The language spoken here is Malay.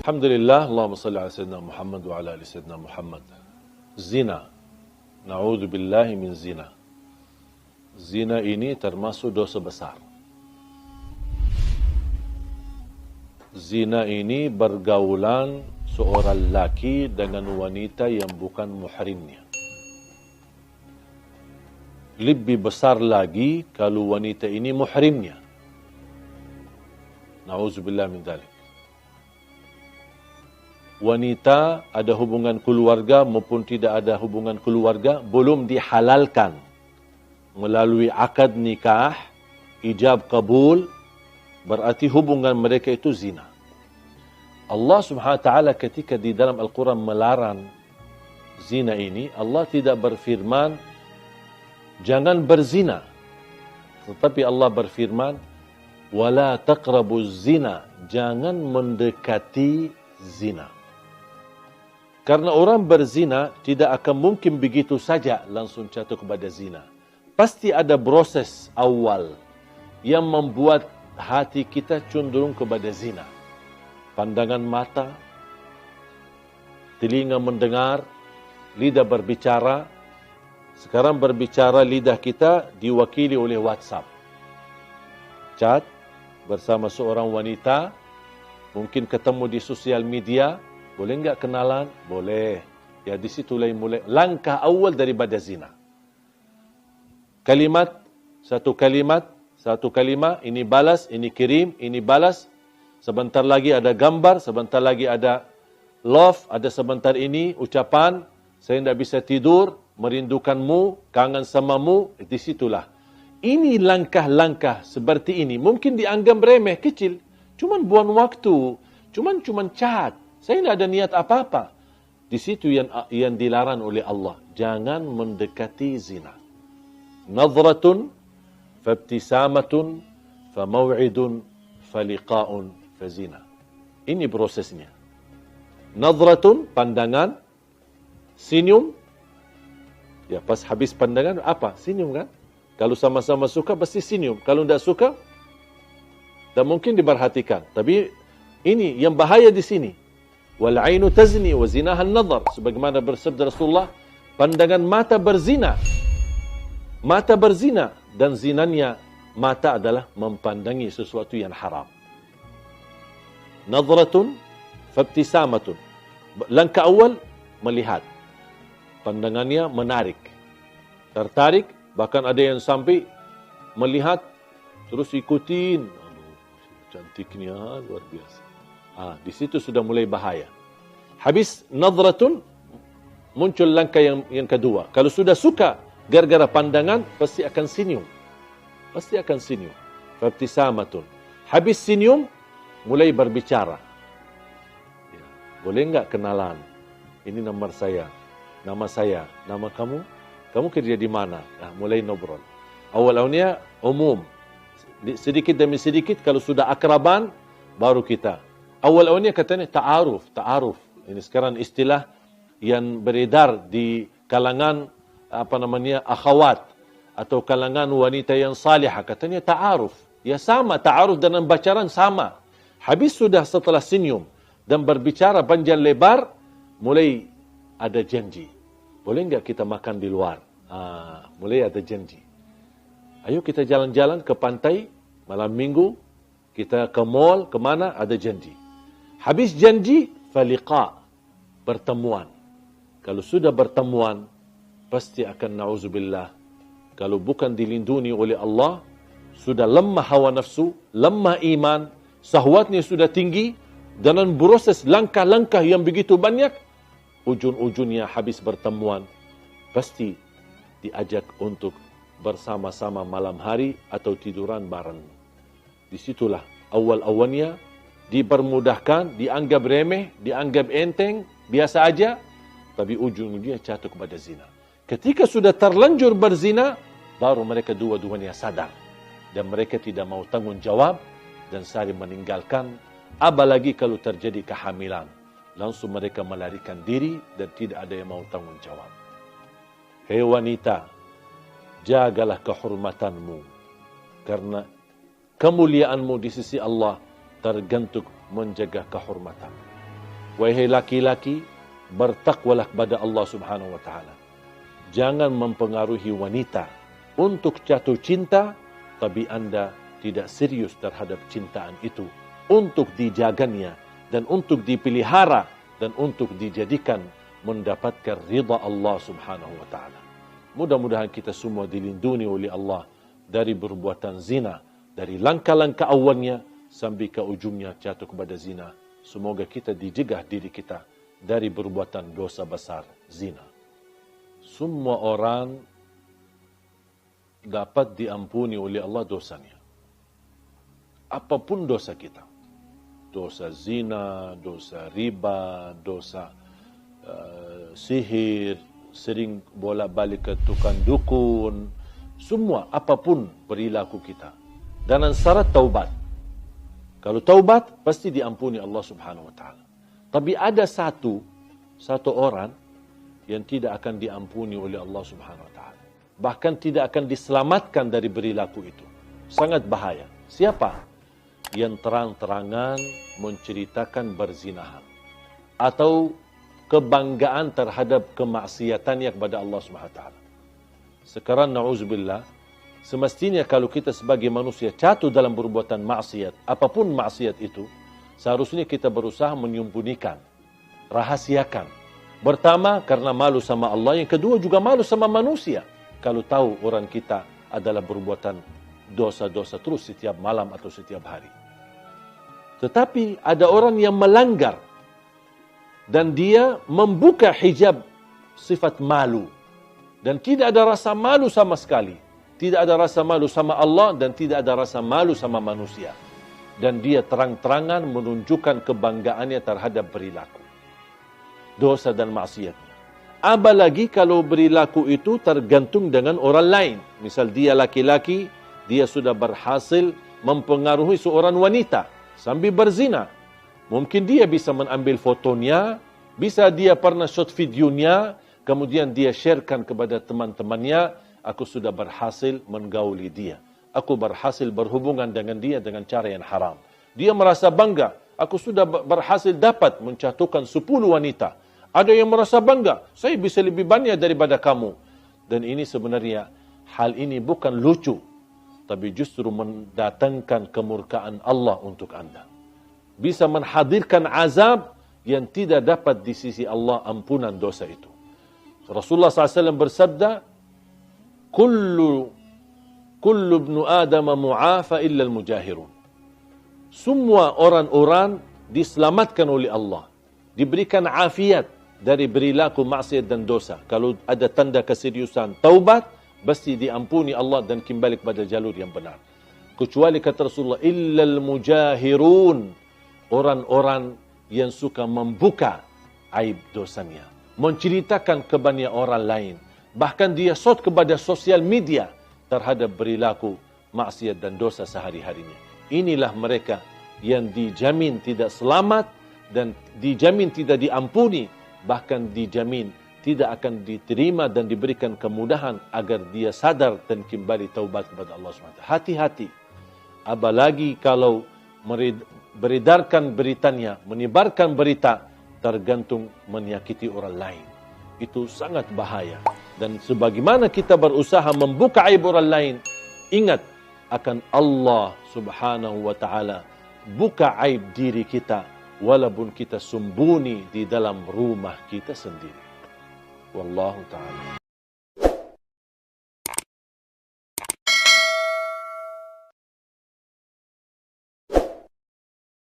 Alhamdulillah, Allahumma salli ala Sayyidina Muhammad wa ala ali Sayyidina Muhammad. Zina. Na'udzubillahi min zina. Zina ini termasuk dosa besar. Zina ini bergaulan seorang lelaki dengan wanita yang bukan muhrimnya. Lebih besar lagi kalau wanita ini muhrimnya. Na'udzubillah min dzalik. Wanita ada hubungan keluarga maupun tidak ada hubungan keluarga belum dihalalkan melalui akad nikah, ijab kabul, berarti hubungan mereka itu zina. Allah Subhanahu wa taala ketika di dalam Al-Quran melarang zina ini, Allah tidak berfirman jangan berzina, tetapi Allah berfirman wala taqrabuz zina, jangan mendekati zina. Karena orang berzina tidak akan mungkin begitu saja langsung jatuh kepada zina. Pasti ada proses awal yang membuat hati kita cenderung kepada zina. Pandangan mata, telinga mendengar, lidah berbicara. Sekarang berbicara lidah kita diwakili oleh WhatsApp. Chat bersama seorang wanita, mungkin ketemu di sosial media. Boleh enggak kenalan? Boleh. Ya di situ mulai langkah awal daripada zina. Satu kalimat, ini balas, ini kirim, ini balas. Sebentar lagi ada gambar, sebentar lagi ada love, ada sebentar ini ucapan, saya tidak bisa tidur, merindukanmu, kangen samamu, di situlah. Ini langkah-langkah seperti ini. Mungkin dianggap remeh, kecil. Cuman buang waktu, cuman chat. Saya tidak ada niat apa-apa. Di situ yang dilarang oleh Allah. Jangan mendekati zina. Nadratun, fabtisamatun, famaw'idun, faliqa'un, fazina. Ini prosesnya. Nadratun, pandangan. Senyum. Ya, pas habis pandangan, apa? Senyum kan? Kalau sama-sama suka, pasti senyum. Kalau tidak suka, tak mungkin diperhatikan. Tapi ini yang bahaya di sini. Wal ainu tazni wa zinaha an-nadhar, sebagaimana bersabda Rasulullah, pandangan mata berzina. Mata berzina dan zinanya mata adalah mempandangi sesuatu yang haram. Nadratun fabtisamatun. Langkah awal melihat. Pandangannya menarik. Tertarik, bahkan ada yang sampai melihat terus ikutin. Aduh, cantiknya luar biasa. Di situ sudah mulai bahaya. Habis nadratun, muncul langkah yang kedua. Kalau sudah suka, gara-gara pandangan, pasti akan senyum. Pasti akan senyum. Fabtisamatun. Habis senyum, mulai berbicara. Ya. Boleh enggak kenalan? Ini nomor saya. Nama saya. Nama kamu? Kamu kerja di mana? Mulai ngobrol. Awal-awalnya umum. Sedikit demi sedikit, kalau sudah akraban, baru kita. Awal-awalnya katanya ta'aruf. Ini sekarang istilah yang beredar di kalangan akhwat atau kalangan wanita yang salihah, katanya ta'aruf. Ya sama, ta'aruf dan bacaran sama. Habis sudah setelah senyum dan berbicara panjang lebar, mulai ada janji. Boleh enggak kita makan di luar? Mulai ada janji. Ayo kita jalan-jalan ke pantai malam minggu, kita ke mall, kemana, ada janji. Habis janji, faliqa, pertemuan. Kalau sudah bertemuan, pasti akan na'udzubillah. Kalau bukan dilindungi oleh Allah, sudah lemah hawa nafsu, lemah iman, sahwatnya sudah tinggi, dan proses langkah-langkah yang begitu banyak, ujung-ujungnya habis bertemuan, pasti diajak untuk bersama-sama malam hari atau tiduran bareng. Disitulah awal-awalnya, dipermudahkan, dianggap remeh, dianggap enteng, biasa aja, tapi ujung-ujungnya jatuh kepada zina. Ketika sudah terlanjur berzina, baru mereka dua-duanya sadar. Dan mereka tidak mau tanggung jawab dan saling meninggalkan. Apalagi kalau terjadi kehamilan. Langsung mereka melarikan diri dan tidak ada yang mau tanggung jawab. Hei wanita, jagalah kehormatanmu. Karena kemuliaanmu di sisi Allah tergantung menjaga kehormatan. Wahai laki-laki, bertakwalah kepada Allah Subhanahu wa taala. Jangan mempengaruhi wanita untuk jatuh cinta, tapi Anda tidak serius terhadap cintaan itu, untuk dijaganya dan untuk dipelihara dan untuk dijadikan mendapatkan ridha Allah Subhanahu wa taala. Mudah-mudahan kita semua dilindungi oleh Allah dari perbuatan zina, dari langkah-langkah awalnya sampai ke ujungnya jatuh kepada zina. Semoga kita dijegah diri kita dari perbuatan dosa besar zina. Semua orang dapat diampuni oleh Allah dosanya. Apapun dosa kita. Dosa zina, dosa riba, dosa sihir, sering bolak-balik ke tukang dukun, semua apapun perilaku kita. Dan syarat taubat. Kalau taubat pasti diampuni Allah Subhanahu wa taala. Tapi ada satu orang yang tidak akan diampuni oleh Allah Subhanahu wa taala. Bahkan tidak akan diselamatkan dari perilaku itu. Sangat bahaya. Siapa? Yang terang-terangan menceritakan berzinahan atau kebanggaan terhadap kemaksiatannya kepada Allah Subhanahu wa taala. Sekarang na'udzubillah, semestinya kalau kita sebagai manusia jatuh dalam perbuatan maksiat, apapun maksiat itu, seharusnya kita berusaha menyembunyikan, rahasiakan. Pertama, karena malu sama Allah. Yang kedua, juga malu sama manusia. Kalau tahu orang kita adalah perbuatan dosa-dosa terus setiap malam atau setiap hari. Tetapi ada orang yang melanggar dan dia membuka hijab sifat malu. Dan tidak ada rasa malu sama sekali. Tidak ada rasa malu sama Allah dan tidak ada rasa malu sama manusia. Dan dia terang-terangan menunjukkan kebanggaannya terhadap perilaku dosa dan maksiatnya. Apalagi kalau perilaku itu tergantung dengan orang lain. Misal dia laki-laki, dia sudah berhasil mempengaruhi seorang wanita sambil berzina. Mungkin dia bisa mengambil fotonya, bisa dia pernah shot videonya, kemudian dia sharekan kepada teman-temannya, aku sudah berhasil menggauli dia. Aku berhasil berhubungan dengan dia dengan cara yang haram. Dia merasa bangga, aku sudah berhasil dapat menjatuhkan 10 wanita. Ada yang merasa bangga, saya bisa lebih banyak daripada kamu. Dan ini sebenarnya, hal ini bukan lucu, tapi justru mendatangkan kemurkaan Allah untuk Anda. Bisa menghadirkan azab yang tidak dapat di sisi Allah ampunan dosa itu. Rasulullah SAW bersabda, Kullu ibnu Adam mu'afa illa al-mujahirun. Semua orang-orang diselamatkan oleh Allah. Diberikan afiat dari perilaku maksiat dan dosa. Kalau ada tanda keseriusan taubat, pasti diampuni Allah dan kembali kepada jalur yang benar. Kecuali kata Rasulullah, illa al-mujahirun. Orang-orang yang suka membuka aib dosanya. Menceritakan kepada orang lain. Bahkan dia shot kepada sosial media terhadap perilaku maksiat dan dosa sehari-harinya. Inilah mereka yang dijamin tidak selamat dan dijamin tidak diampuni. Bahkan dijamin tidak akan diterima dan diberikan kemudahan agar dia sadar dan kembali taubat kepada Allah SWT. Hati-hati. Apalagi kalau beredarkan beritanya, menyebarkan berita, tergantung menyakiti orang lain. Itu sangat bahaya. Dan sebagaimana kita berusaha membuka aib orang lain, ingat akan Allah Subhanahu wa taala buka aib diri kita walaupun kita sembunyi di dalam rumah kita sendiri. Wallahu taala.